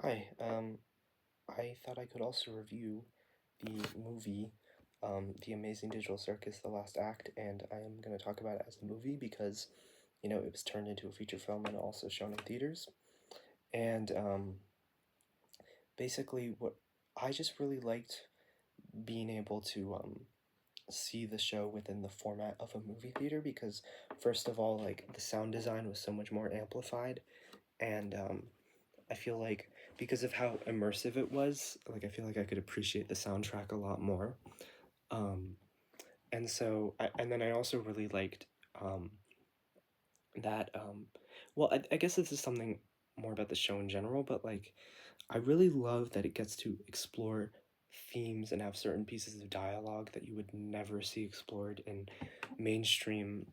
Hi, I thought I could also review the movie, The Amazing Digital Circus: The Last Act, and I am going to talk about it as a movie because, it was turned into a feature film and also shown in theaters. And basically, what I just really liked being able to see the show within the format of a movie theater because, first of all, like the sound design was so much more amplified, and I feel like because of how immersive it was, like I feel like I could appreciate the soundtrack a lot more. Um, and then I also really liked that. Well, I guess this is something more about the show in general, but like I really love that it gets to explore themes and have certain pieces of dialogue that you would never see explored in mainstream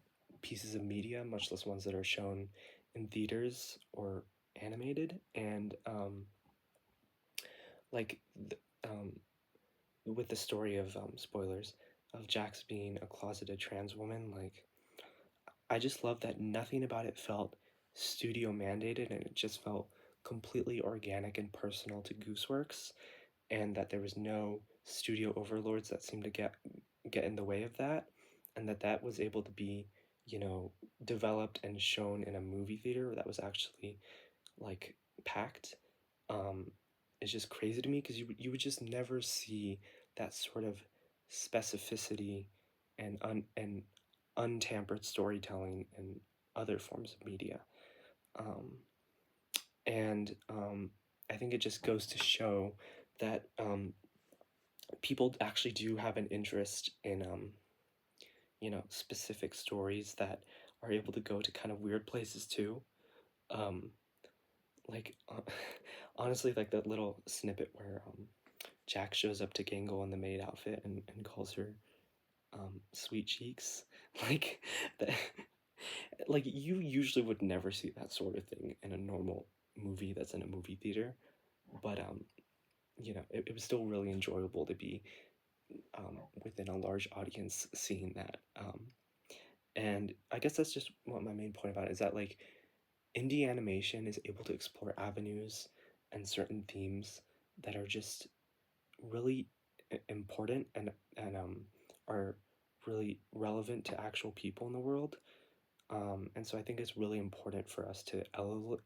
pieces of media, much less ones that are shown in theaters or animated. And like th- um, with the story of spoilers of Jax being a closeted trans woman, like I just love that nothing about it felt studio mandated and it just felt completely organic and personal to Gooseworks, and that there was no studio overlords that seemed to get in the way of that, and that was able to be, you know, developed and shown in a movie theater that was actually like packed. um, is just crazy to me because you would just never see that sort of specificity and untampered storytelling in other forms of media. Um, and I think it just goes to show that people actually do have an interest in specific stories that are able to go to kind of weird places too. Um, like honestly, like that little snippet where Jack shows up to Gangle in the maid outfit and calls her sweet cheeks, like that. Like you usually would never see that sort of thing in a normal movie that's in a movie theater, but it was still really enjoyable to be within a large audience seeing that. And I guess that's just what my main point about it is, that like indie animation is able to explore avenues and certain themes that are just really important and are really relevant to actual people in the world. And so I think it's really important for us to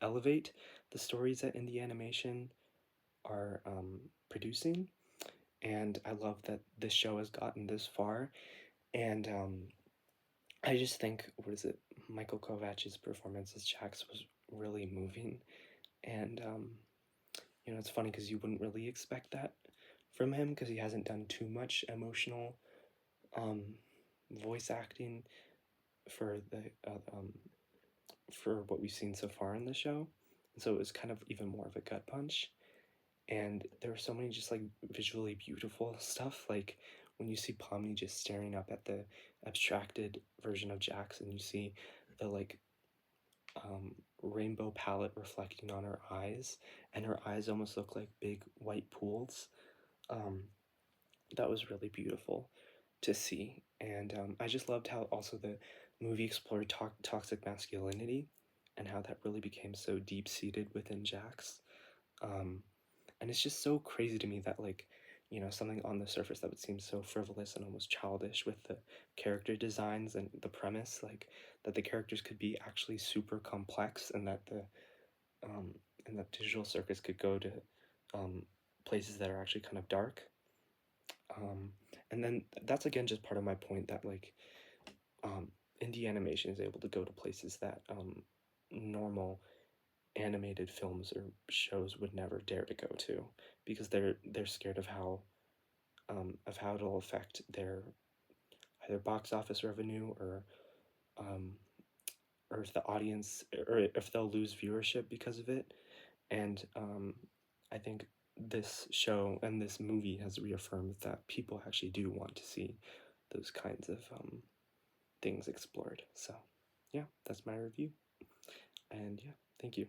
elevate the stories that indie animation are producing. And I love that this show has gotten this far. And I just think, what is it? Michael Kovach's performance as Jax was really moving. And, it's funny because you wouldn't really expect that from him because he hasn't done too much emotional um, voice acting for the for what we've seen so far in the show. And so it was kind of even more of a gut punch. And there were so many just like visually beautiful stuff, like when you see Pomni just staring up at the abstracted version of Jax and you see the like rainbow palette reflecting on her eyes, and her eyes almost look like big white pools. um, that was really beautiful to see. And I just loved how also the movie explored toxic masculinity and how that really became so deep seated within Jax. Um, and it's just so crazy to me that, like, something on the surface that would seem so frivolous and almost childish with the character designs and the premise, like, that the characters could be actually super complex, and that um, Digital Circus could go to um, places that are actually kind of dark. Um, and then that's again just part of my point that, like, um, indie animation is able to go to places that normal animated films or shows would never dare to go to, because they're scared of how it'll affect their either box office revenue, um, or if the audience, or if they'll lose viewership because of it. And I think this show and this movie has reaffirmed that people actually do want to see those kinds of things explored. So yeah, that's my review. And yeah, thank you.